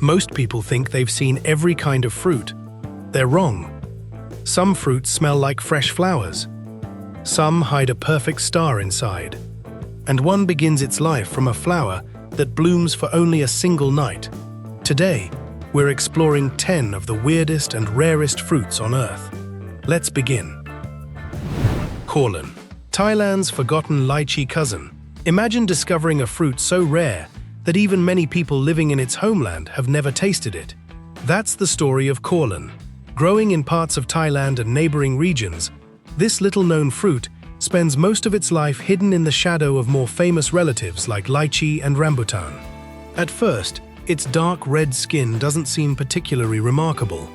Most people think they've seen every kind of fruit. They're wrong. Some fruits smell like fresh flowers. Some hide a perfect star inside. And one begins its life from a flower that blooms for only a single night. Today, we're exploring 10 of the weirdest and rarest fruits on Earth. Let's begin. Korlan, Thailand's forgotten lychee cousin. Imagine discovering a fruit so rare that even many people living in its homeland have never tasted it. That's the story of Korlan. Growing in parts of Thailand and neighboring regions, this little-known fruit spends most of its life hidden in the shadow of more famous relatives like lychee and rambutan. At first, its dark red skin doesn't seem particularly remarkable,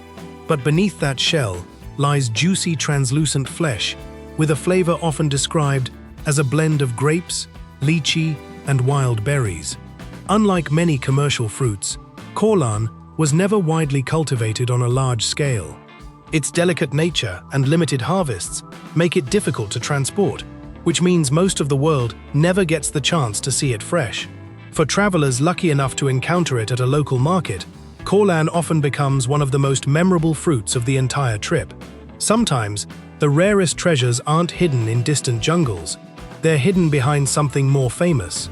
but beneath that shell lies juicy, translucent flesh with a flavor often described as a blend of grapes, lychee, and wild berries. Unlike many commercial fruits, Korlan was never widely cultivated on a large scale. Its delicate nature and limited harvests make it difficult to transport, which means most of the world never gets the chance to see it fresh. For travelers lucky enough to encounter it at a local market, Korlan often becomes one of the most memorable fruits of the entire trip. Sometimes, the rarest treasures aren't hidden in distant jungles. They're hidden behind something more famous.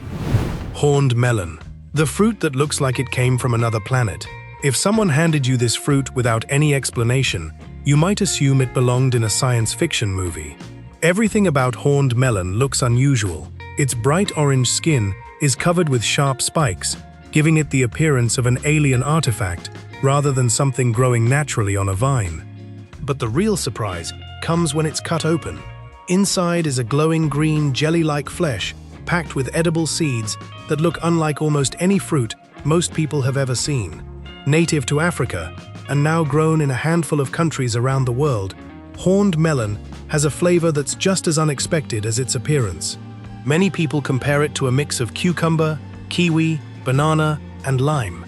Horned melon, the fruit that looks like it came from another planet. If someone handed you this fruit without any explanation, you might assume it belonged in a science fiction movie. Everything about horned melon looks unusual. Its bright orange skin is covered with sharp spikes, giving it the appearance of an alien artifact rather than something growing naturally on a vine. But the real surprise comes when it's cut open. Inside is a glowing green, jelly-like flesh packed with edible seeds that look unlike almost any fruit most people have ever seen. Native to Africa, and now grown in a handful of countries around the world, horned melon has a flavor that's just as unexpected as its appearance. Many people compare it to a mix of cucumber, kiwi, banana, and lime.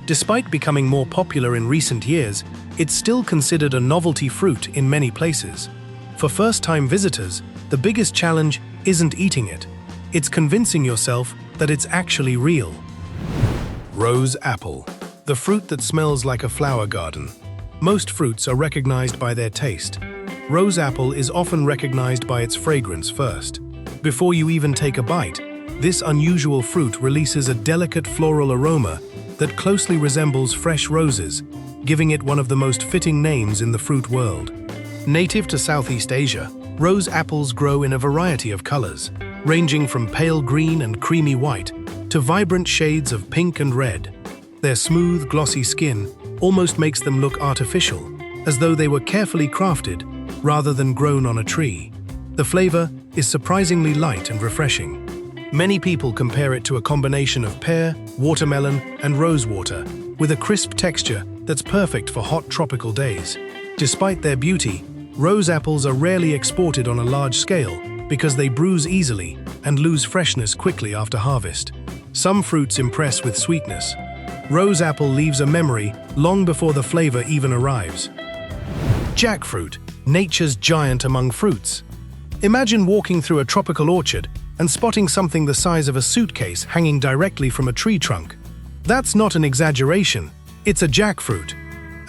Despite becoming more popular in recent years, it's still considered a novelty fruit in many places. For first-time visitors, the biggest challenge isn't eating it. It's convincing yourself that it's actually real. Rose apple, the fruit that smells like a flower garden. Most fruits are recognized by their taste. Rose apple is often recognized by its fragrance first. Before you even take a bite, this unusual fruit releases a delicate floral aroma that closely resembles fresh roses, giving it one of the most fitting names in the fruit world. Native to Southeast Asia, rose apples grow in a variety of colors, ranging from pale green and creamy white to vibrant shades of pink and red. Their smooth, glossy skin almost makes them look artificial, as though they were carefully crafted rather than grown on a tree. The flavor is surprisingly light and refreshing. Many people compare it to a combination of pear, watermelon, and rosewater, with a crisp texture that's perfect for hot tropical days. Despite their beauty, rose apples are rarely exported on a large scale because they bruise easily and lose freshness quickly after harvest. Some fruits impress with sweetness. Rose apple leaves a memory long before the flavor even arrives. Jackfruit, nature's giant among fruits. Imagine walking through a tropical orchard and spotting something the size of a suitcase hanging directly from a tree trunk. That's not an exaggeration, it's a jackfruit.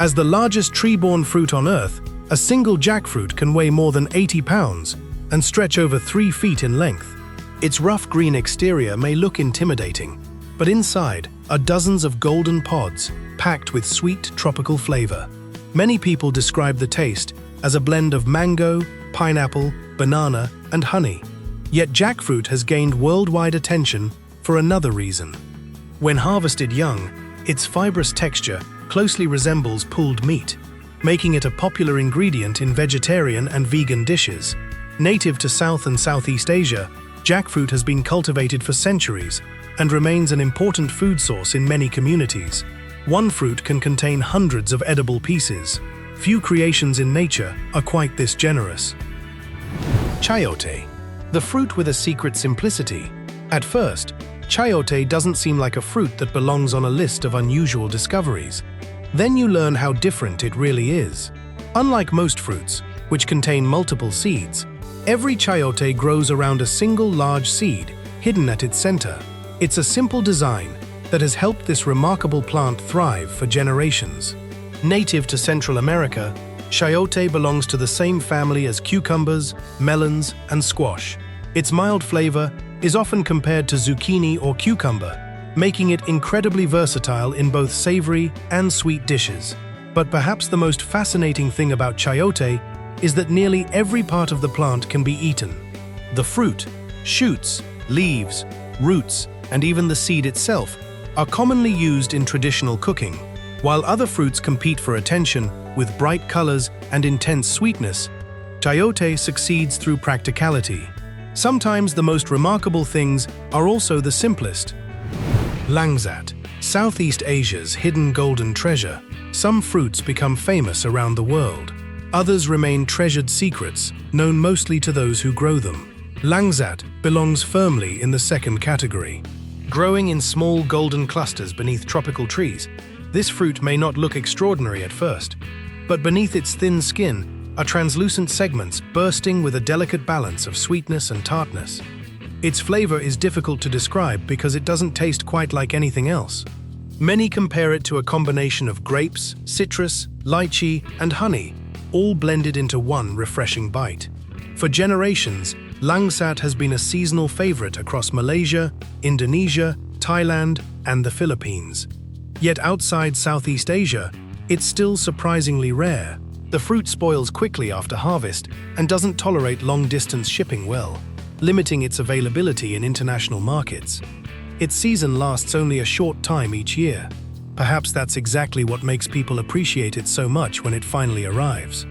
As the largest tree-borne fruit on Earth, a single jackfruit can weigh more than 80 pounds and stretch over 3 feet in length. Its rough green exterior may look intimidating, but inside are dozens of golden pods packed with sweet tropical flavor. Many people describe the taste as a blend of mango, pineapple, banana, and honey. Yet jackfruit has gained worldwide attention for another reason. When harvested young, its fibrous texture closely resembles pulled meat, making it a popular ingredient in vegetarian and vegan dishes. Native to South and Southeast Asia, jackfruit has been cultivated for centuries and remains an important food source in many communities. One fruit can contain hundreds of edible pieces. Few creations in nature are quite this generous. Chayote, the fruit with a secret simplicity. At first, chayote doesn't seem like a fruit that belongs on a list of unusual discoveries. Then you learn how different it really is. Unlike most fruits, which contain multiple seeds, every chayote grows around a single large seed, hidden at its center. It's a simple design, that has helped this remarkable plant thrive for generations. Native to Central America, Chayote belongs to the same family as cucumbers, melons, and squash. Its mild flavor is often compared to zucchini or cucumber, making it incredibly versatile in both savory and sweet dishes. But perhaps the most fascinating thing about chayote is that nearly every part of the plant can be eaten. The fruit, shoots, leaves, roots, and even the seed itself are commonly used in traditional cooking. While other fruits compete for attention with bright colors and intense sweetness, chayote succeeds through practicality. Sometimes the most remarkable things are also the simplest. Langsat, Southeast Asia's hidden golden treasure. Some fruits become famous around the world. Others remain treasured secrets, known mostly to those who grow them. Langsat belongs firmly in the second category. Growing in small golden clusters beneath tropical trees, this fruit may not look extraordinary at first, but beneath its thin skin are translucent segments bursting with a delicate balance of sweetness and tartness. Its flavor is difficult to describe because it doesn't taste quite like anything else. Many compare it to a combination of grapes, citrus, lychee, and honey, all blended into one refreshing bite. For generations, Langsat has been a seasonal favorite across Malaysia, Indonesia, Thailand, and the Philippines. Yet outside Southeast Asia, it's still surprisingly rare. The fruit spoils quickly after harvest and doesn't tolerate long-distance shipping well, limiting its availability in international markets. Its season lasts only a short time each year. Perhaps that's exactly what makes people appreciate it so much when it finally arrives.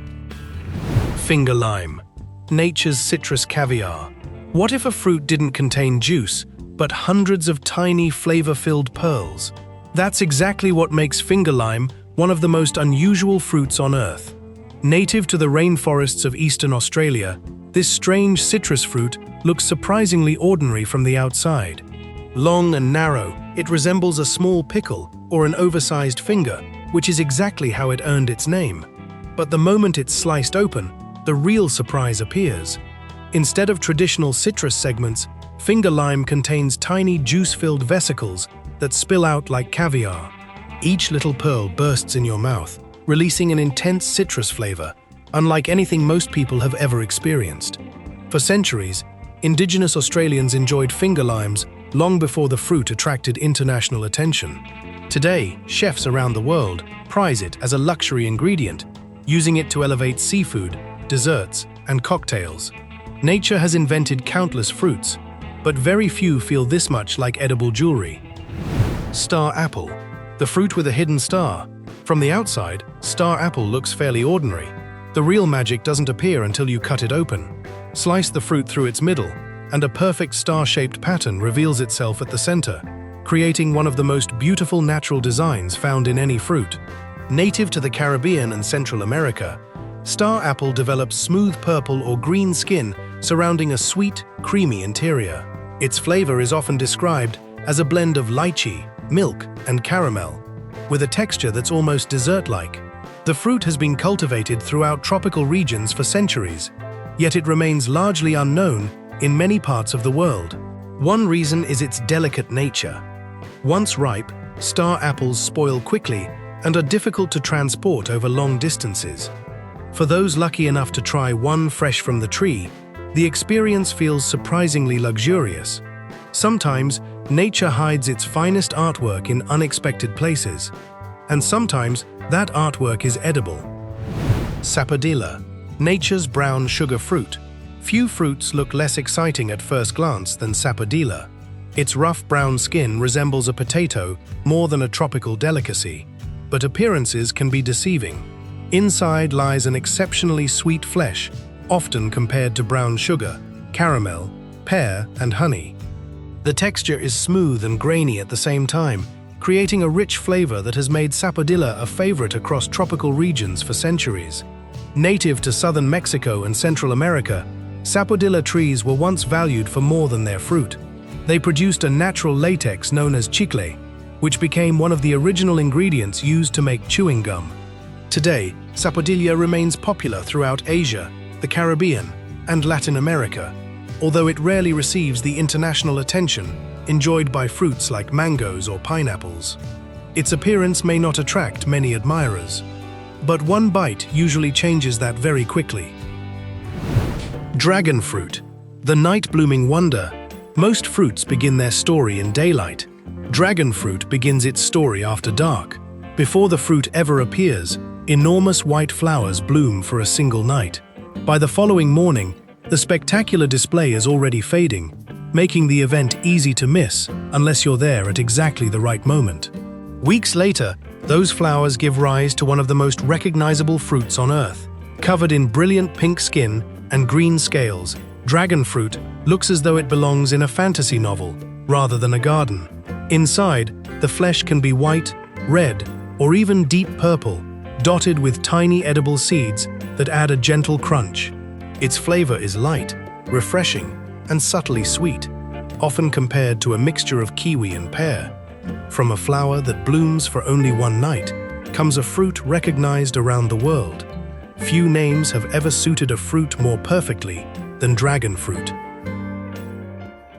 Finger lime, nature's citrus caviar. What if a fruit didn't contain juice, but hundreds of tiny flavor-filled pearls? That's exactly what makes finger lime one of the most unusual fruits on Earth. Native to the rainforests of eastern Australia, this strange citrus fruit looks surprisingly ordinary from the outside. Long and narrow, it resembles a small pickle or an oversized finger, which is exactly how it earned its name. But the moment it's sliced open, the real surprise appears. Instead of traditional citrus segments, finger lime contains tiny juice-filled vesicles that spill out like caviar. Each little pearl bursts in your mouth, releasing an intense citrus flavor, unlike anything most people have ever experienced. For centuries, indigenous Australians enjoyed finger limes long before the fruit attracted international attention. Today, chefs around the world prize it as a luxury ingredient, using it to elevate seafood, desserts, and cocktails. Nature has invented countless fruits, but very few feel this much like edible jewelry. Star apple, the fruit with a hidden star. From the outside, star apple looks fairly ordinary. The real magic doesn't appear until you cut it open. Slice the fruit through its middle, and a perfect star-shaped pattern reveals itself at the center, creating one of the most beautiful natural designs found in any fruit. Native to the Caribbean and Central America, star apple develops smooth purple or green skin surrounding a sweet, creamy interior. Its flavor is often described as a blend of lychee, milk, and caramel, with a texture that's almost dessert-like. The fruit has been cultivated throughout tropical regions for centuries, yet it remains largely unknown in many parts of the world. One reason is its delicate nature. Once ripe, star apples spoil quickly and are difficult to transport over long distances. For those lucky enough to try one fresh from the tree, the experience feels surprisingly luxurious. Sometimes, nature hides its finest artwork in unexpected places, and sometimes that artwork is edible. Sapodilla, nature's brown sugar fruit. Few fruits look less exciting at first glance than sapodilla. Its rough brown skin resembles a potato more than a tropical delicacy, but appearances can be deceiving. Inside lies an exceptionally sweet flesh, often compared to brown sugar, caramel, pear, and honey. The texture is smooth and grainy at the same time, creating a rich flavor that has made sapodilla a favorite across tropical regions for centuries. Native to southern Mexico and Central America, sapodilla trees were once valued for more than their fruit. They produced a natural latex known as chicle, which became one of the original ingredients used to make chewing gum. Today, sapodilla remains popular throughout Asia, the Caribbean, and Latin America, although it rarely receives the international attention enjoyed by fruits like mangoes or pineapples. Its appearance may not attract many admirers, but one bite usually changes that very quickly. Dragon fruit, the night-blooming wonder. Most fruits begin their story in daylight. Dragon fruit begins its story after dark. Before the fruit ever appears, enormous white flowers bloom for a single night. By the following morning, the spectacular display is already fading, making the event easy to miss unless you're there at exactly the right moment. Weeks later, those flowers give rise to one of the most recognizable fruits on Earth. Covered in brilliant pink skin and green scales, dragon fruit looks as though it belongs in a fantasy novel rather than a garden. Inside, the flesh can be white, red, or even deep purple, dotted with tiny edible seeds that add a gentle crunch. Its flavor is light, refreshing, and subtly sweet, often compared to a mixture of kiwi and pear. From a flower that blooms for only one night comes a fruit recognized around the world. Few names have ever suited a fruit more perfectly than dragon fruit.